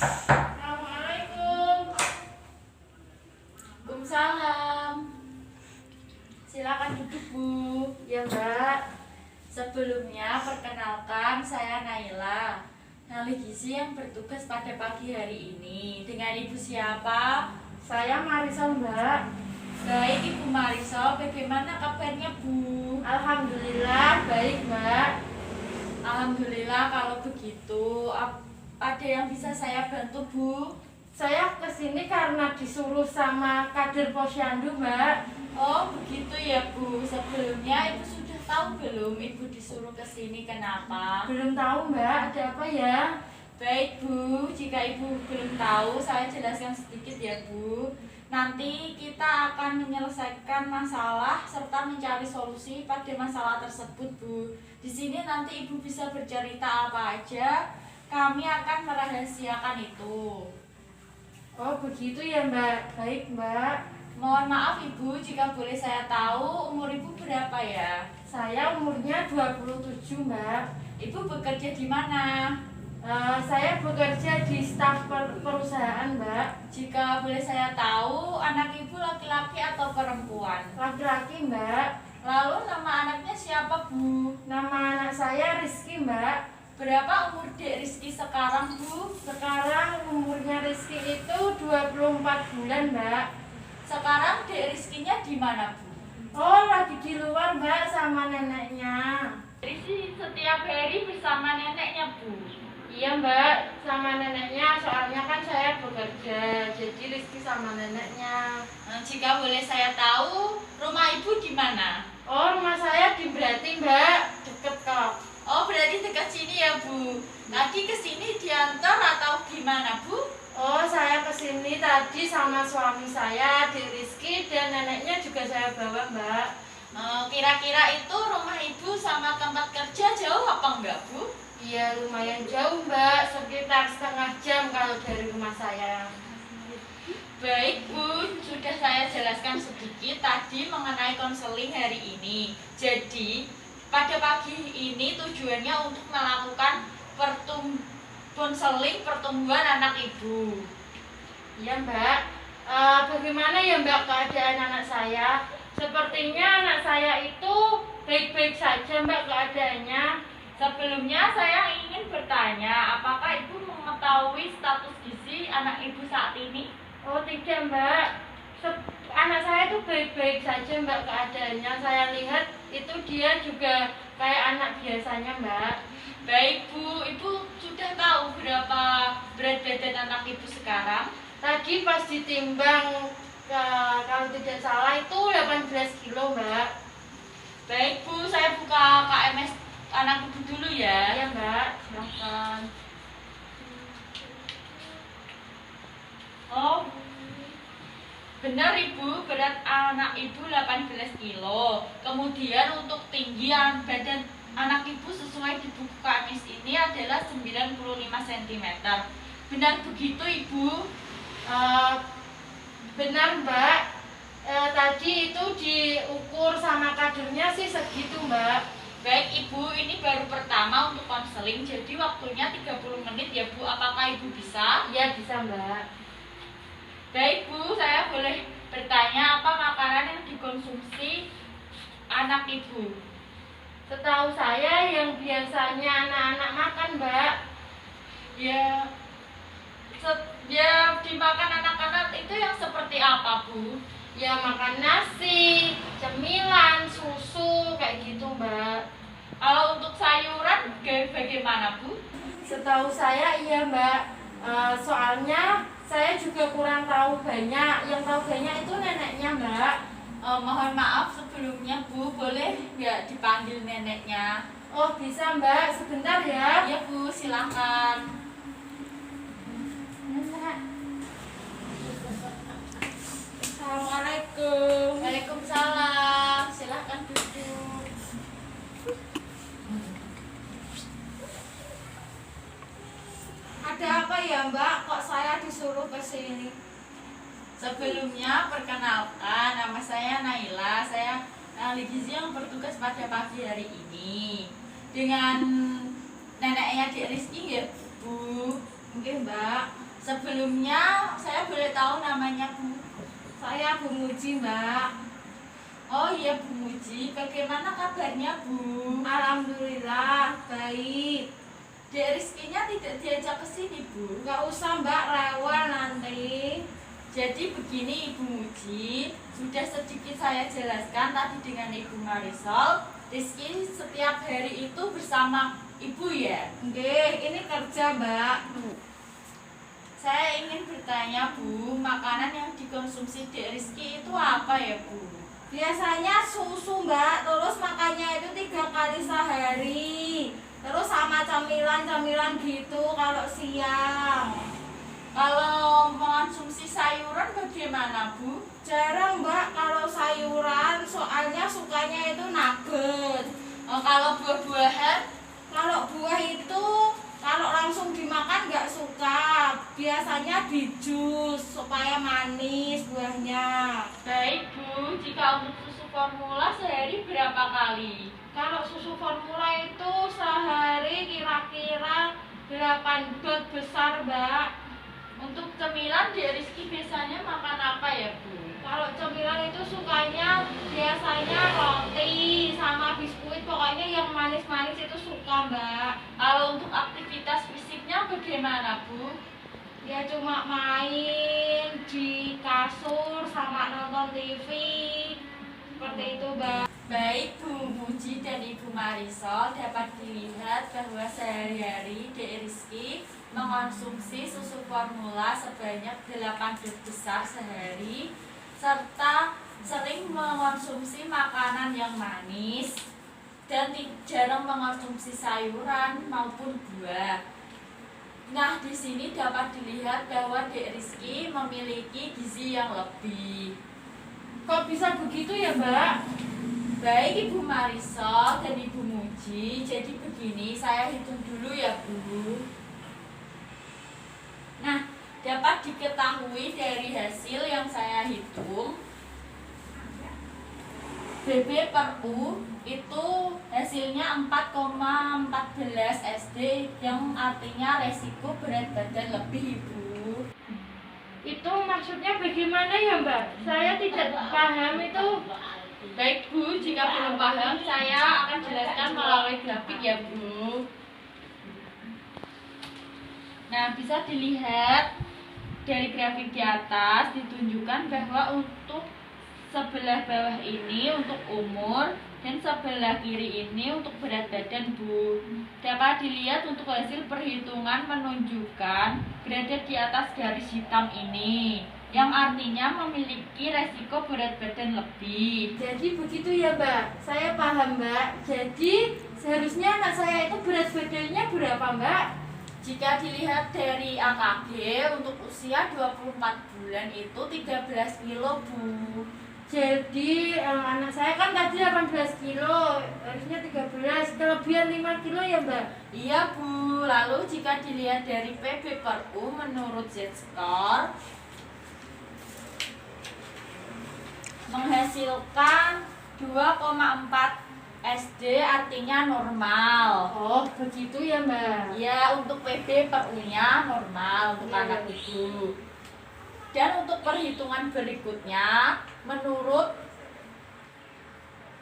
Assalamualaikum. Waalaikumsalam. Silakan duduk, Bu. Ya, Mbak. Sebelumnya perkenalkan, saya Naila, ahli gizi yang bertugas pada pagi hari ini. Dengan Ibu siapa? Saya Marisol, Mbak. Baik, Ibu Marisol, bagaimana kabarnya, Bu? Alhamdulillah baik, Mbak. Alhamdulillah. Kalau begitu, ada yang bisa saya bantu, Bu? Saya kesini karena disuruh sama Kader Posyandu, Mbak. Oh, begitu ya, Bu. Sebelumnya Ibu sudah tahu belum Ibu disuruh ke sini kenapa? Belum tahu, Mbak. Ada apa ya? Baik, Bu. Jika Ibu belum tahu, saya jelaskan sedikit ya, Bu. Nanti kita akan menyelesaikan masalah serta mencari solusi pada masalah tersebut, Bu. Di sini nanti Ibu bisa bercerita apa aja. Kami akan merahasiakan itu. Oh, begitu ya, Mbak. Baik, Mbak. Mohon maaf, Ibu, jika boleh saya tahu umur Ibu berapa ya? Saya umurnya 27, Mbak. Ibu bekerja di mana? Saya bekerja di staf perusahaan, Mbak. Jika boleh saya tahu, anak Ibu laki-laki atau perempuan? Laki-laki, Mbak. Lalu nama anaknya siapa, Bu? Nama anak saya Rizky, Mbak. Berapa umur Dek Rizky sekarang, Bu? Sekarang umurnya Rizky itu 24 bulan, Mbak. Sekarang Dek Rizkynya di mana, Bu? Oh, lagi di luar, Mbak, sama neneknya. Rizky setiap hari bersama neneknya, Bu. Iya, Mbak, sama neneknya. Soalnya kan saya bekerja, jadi Rizky sama neneknya. Jika boleh saya tahu, rumah Ibu di mana? Oh, rumah saya di Brati, Mbak. Deket kok. Oh, berarti dekat sini ya, Bu. Tadi ke sini diantar atau gimana, Bu? Oh, saya kesini tadi sama suami saya, di Rizky, dan neneknya juga saya bawa, Mbak. Kira-kira itu rumah Ibu sama tempat kerja jauh apa enggak, Bu? Iya, lumayan jauh, Mbak. Sekitar setengah jam kalau dari rumah saya. Baik, Bu, sudah saya jelaskan sedikit tadi mengenai konseling hari ini. Jadi, pada pagi ini tujuannya untuk melakukan konseling pertumbuhan anak Ibu. Iya, Mbak. Bagaimana ya, Mbak, keadaan anak saya? Sepertinya anak saya itu baik-baik saja, Mbak, keadaannya. Sebelumnya saya ingin bertanya, apakah Ibu mengetahui status gizi anak Ibu saat ini? Oh, tidak, Mbak. Anak saya itu baik-baik saja, Mbak, keadaannya. Saya lihat itu dia juga kayak anak biasanya, Mbak. Baik, Bu, Ibu sudah tahu berapa berat badan anak Ibu sekarang? Tadi pas ditimbang, kalau tidak salah itu 18 kilo, Mbak. Baik, Bu, saya buka KMS anak Ibu dulu ya. Iya, Mbak. Silahkan. Oh, benar, Ibu, berat anak Ibu 18 kilo. Kemudian untuk tinggi badan anak Ibu sesuai di buku KMS ini adalah 95 cm. Benar begitu, Ibu? Benar, Mbak. Tadi itu diukur sama kadernya sih segitu, Mbak. Baik, Ibu, ini baru pertama untuk konseling, jadi waktunya 30 menit ya, Bu. Apakah Ibu bisa? Iya, bisa, Mbak. Baik, Bu, saya boleh bertanya apa makanan yang dikonsumsi anak Ibu? Setahu saya yang biasanya anak-anak makan, Mbak. Ya dimakan anak-anak itu yang seperti apa, Bu? Ya makan nasi, cemilan, susu, kayak gitu, Mbak. Kalau untuk sayuran bagaimana, Bu? Setahu saya iya, Mbak. Soalnya saya juga kurang tahu banyak. Yang tahu banyak itu neneknya, Mbak. Mohon maaf sebelumnya, Bu, boleh nggak dipanggil neneknya? Oh, bisa, Mbak. Sebentar ya. Iya, Bu, silakan. Nenek. Assalamualaikum. Waalaikumsalam. Silakan duduk. Ada apa ya, Mbak? Kok saya disuruh ke sini? Sebelumnya perkenalkan, nama saya Naila. Saya ahli gizi yang bertugas pada pagi hari ini. Dengan neneknya Dek Rizky ya, Bu. Mungkin, Mbak. Sebelumnya saya boleh tahu namanya Bu? Saya Bu Muji, Mbak. Oh iya Bu Muji, bagaimana kabarnya Bu? Alhamdulillah baik. Dek Rizkinya tidak diajak ke sini Bu. Nggak usah Mbak, rewel nanti. Jadi begini Ibu Muji, sudah sedikit saya jelaskan tadi dengan Ibu Marisol. Rizky setiap hari itu bersama Ibu ya? Nggih, ini kerja Mbak. Saya ingin bertanya Bu, makanan yang dikonsumsi Dek Rizky itu apa ya Bu? Biasanya susu Mbak, terus makannya itu 3 kali sehari. Terus sama camilan-camilan gitu kalau siang. Kalau mengonsumsi sayuran bagaimana Bu? Jarang Mbak kalau sayuran, soalnya sukanya itu nugget. Kalau buah-buahan? Kalau buah itu kalau langsung dimakan nggak suka. Biasanya di jus supaya manis buahnya. Baik Bu, jika untuk susu formula sehari berapa kali? Kalau susu formula itu sehari kira-kira 8 dot besar Mbak. Untuk cemilan Dek Rizky biasanya makan apa ya Bu? Kalau cemilan itu sukanya biasanya roti sama biskuit, pokoknya yang manis-manis itu suka Mbak. Kalau untuk aktivitas fisiknya bagaimana Bu? Ya cuma main di kasur sama nonton TV seperti itu Mbak. Baik Bu Muji dan Ibu Marisol, dapat dilihat bahwa sehari-hari Dek Rizky mengonsumsi susu formula sebanyak 8 dot besar sehari, serta sering mengonsumsi makanan yang manis dan jarang mengonsumsi sayuran maupun buah. Nah, di sini dapat dilihat bahwa Dek Rizky memiliki gizi yang lebih. Kok bisa begitu ya Mbak? Baik Ibu Marisol dan Ibu Muji, jadi begini, saya hitung dulu ya Bu. Nah, dapat diketahui dari hasil yang saya hitung, BB per U itu hasilnya 4,14 SD, yang artinya resiko berat badan lebih Ibu. Itu maksudnya bagaimana ya Mbak? Saya tidak paham itu. Baik Bu, jika belum paham saya akan jelaskan melalui grafik ya Bu. Nah, bisa dilihat dari grafik di atas ditunjukkan bahwa untuk sebelah bawah ini untuk umur dan sebelah kiri ini untuk berat badan Bu. Dapat dilihat untuk hasil perhitungan menunjukkan berada di atas garis hitam ini, yang artinya memiliki resiko berat badan lebih. Jadi begitu ya Mbak, saya paham Mbak. Jadi seharusnya anak saya itu berat badannya berapa Mbak? Jika dilihat dari AKG untuk usia 24 bulan itu 13 kilo Bu. Jadi anak saya kan tadi 18 kilo, harusnya 13, kelebihan 5 kilo ya Mbak? Iya Bu, lalu jika dilihat dari PB per U menurut Z-score menghasilkan 2,4 SD, artinya normal. Oh begitu ya Mbak? Ya, untuk PB per U-nya normal untuk Iya. anak ibu. Dan untuk perhitungan berikutnya, menurut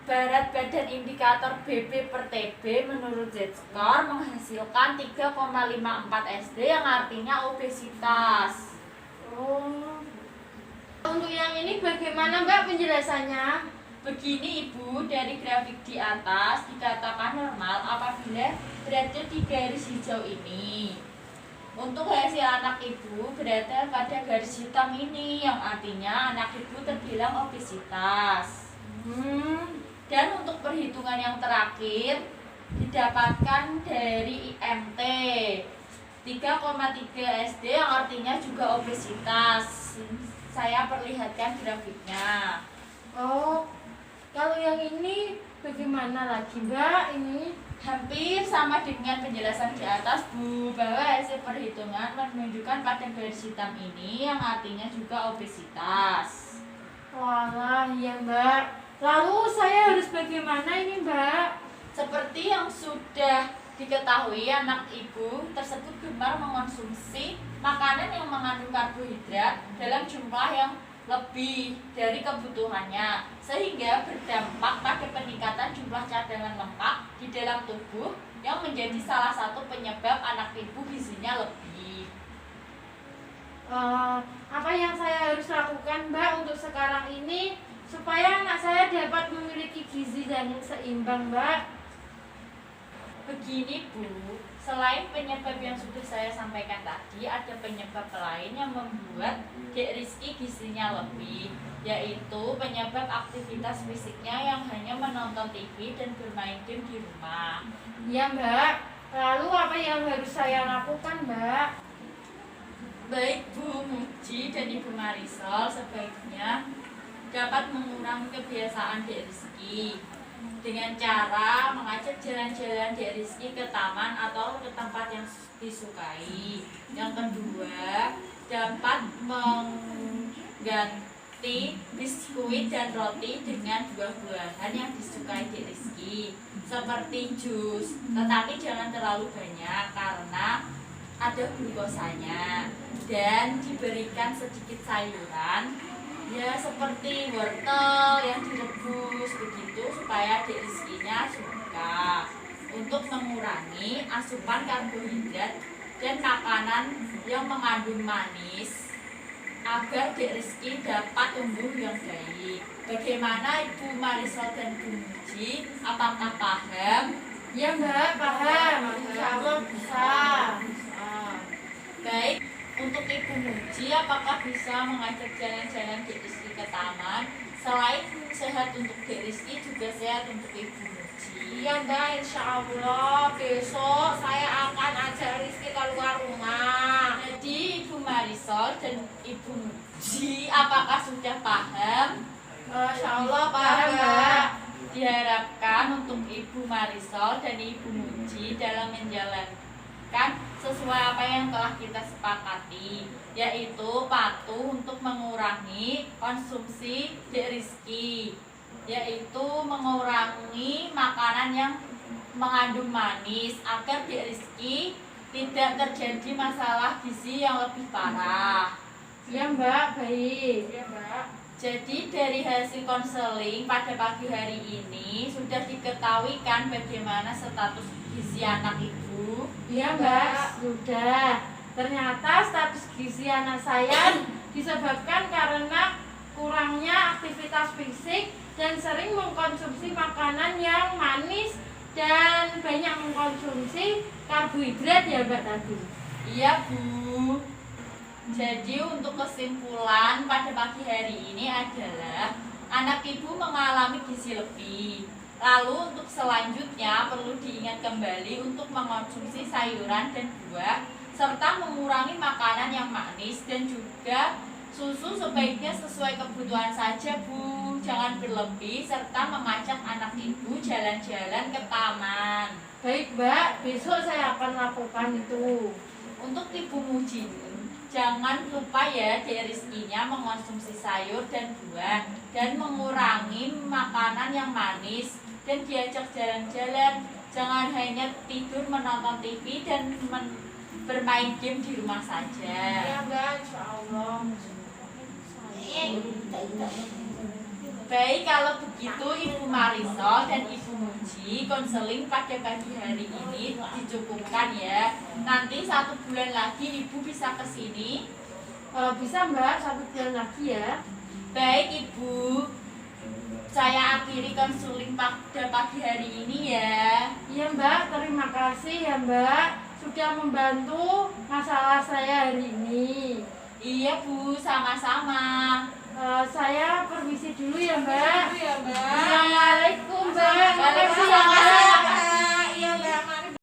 berat badan indikator BB per TB menurut Z-score menghasilkan 3,54 SD, yang artinya obesitas. Oh. Untuk yang ini bagaimana Mbak penjelasannya? Begini Ibu, dari grafik di atas dikatakan normal apabila berada di garis hijau ini. Untuk hasil anak Ibu berada pada garis hitam ini, yang artinya anak Ibu terbilang obesitas. Dan untuk perhitungan yang terakhir didapatkan dari IMT 3,3 SD, yang artinya juga obesitas. Saya perlihatkan grafiknya. Oh, kalau yang ini bagaimana lagi Mbak ini? Hampir sama dengan penjelasan di atas Bu, bahwa hasil perhitungan menunjukkan pada garis hitam ini, yang artinya juga obesitas. Walah ya Mbak. Lalu saya harus bagaimana ini Mbak? Seperti yang sudah Diketahui anak ibu tersebut gemar mengonsumsi makanan yang mengandung karbohidrat dalam jumlah yang lebih dari kebutuhannya, sehingga berdampak pada peningkatan jumlah cadangan lemak di dalam tubuh yang menjadi salah satu penyebab anak ibu gizinya lebih. Apa yang saya harus lakukan, Mbak, untuk sekarang ini supaya anak saya dapat memiliki gizi yang seimbang, Mbak? Begini Bu, selain penyebab yang sudah saya sampaikan tadi, ada penyebab lain yang membuat Dek Rizky gizinya lebih, yaitu penyebab aktivitas fisiknya yang hanya menonton TV dan bermain game di rumah. Iya, Mbak. Lalu apa yang harus saya lakukan, Mbak? Baik Bu Muji dan Ibu Marisol, sebaiknya dapat mengurangi kebiasaan Dek Rizky dengan cara mengajak jalan-jalan Dek Rizky ke taman atau ke tempat yang disukai. Yang kedua, dapat mengganti biskuit dan roti dengan buah-buahan yang disukai Dek Rizky, seperti jus, tetapi jangan terlalu banyak karena ada glukosanya, dan diberikan sedikit sayuran ya seperti wortel yang direbus begitu supaya Dek Rizky-nya suka, untuk mengurangi asupan karbohidrat dan makanan yang mengandung manis agar Dek Rizky dapat tumbuh yang baik. Bagaimana Ibu Marisol dan Bu Muji, apakah paham? Ya, Mbak, paham. Insya Allah bisa. Baik, untuk Ibu Muji, apakah bisa mengajak jalan-jalan Dek Rizky ke taman? Selain sehat untuk Dek Rizky, juga sehat untuk Ibu Muji. Iya Mbak, insya Allah besok saya akan ajak Rizky keluar rumah. Jadi Ibu Marisol dan Ibu Muji, apakah sudah paham? Insya Allah Paham, Mbak. Mbak. Diharapkan untuk Ibu Marisol dan Ibu Muji dalam menjalankan sesuai apa yang telah kita sepakati, yaitu patuh untuk mengurangi konsumsi Dek Rizky, yaitu mengurangi makanan yang mengandung manis agar Dek Rizky tidak terjadi masalah gizi yang lebih parah. Ya, Mbak, baik. Ya, Mbak. Jadi dari hasil konseling pada pagi hari ini sudah diketahui kan bagaimana status gizi anak ibu? Iya, Mbak, sudah. Ternyata status gizi anak saya disebabkan karena kurangnya aktivitas fisik dan sering mengkonsumsi makanan yang manis dan banyak mengkonsumsi karbohidrat ya, Mbak, tadi. Iya Bu. Jadi untuk kesimpulan pada pagi hari ini adalah anak ibu mengalami gizi lebih. Lalu untuk selanjutnya perlu diingat kembali untuk mengkonsumsi sayuran dan buah serta mengurangi makanan yang manis, dan juga susu sebaiknya sesuai kebutuhan saja Bu. Jangan berlebih serta mengajak anak ibu jalan-jalan ke taman. Baik, Mbak, besok saya akan lakukan itu. Untuk Ibu Muji, jangan lupa ya Dek Rizky-nya mengonsumsi sayur dan buah dan mengurangi makanan yang manis, dan diajak jalan-jalan. Jangan hanya tidur menonton TV dan bermain game di rumah saja. Iya Mbak, insya Allah. Baik, kalau begitu Ibu Marisol dan Ibu Muji, konseling pada pagi hari ini dicukupkan ya. Nanti 1 bulan lagi Ibu bisa ke sini. Bisa, Mbak, 1 bulan lagi ya. Baik Ibu, saya akhiri konseling pada pagi hari ini ya. Iya, Mbak, terima kasih ya, Mbak, sudah membantu masalah saya hari ini. Iya Bu, sama-sama. Saya permisi dulu ya, Mbak. Iya Mbak. Assalamualaikum, Mbak. Waalaikumsalam.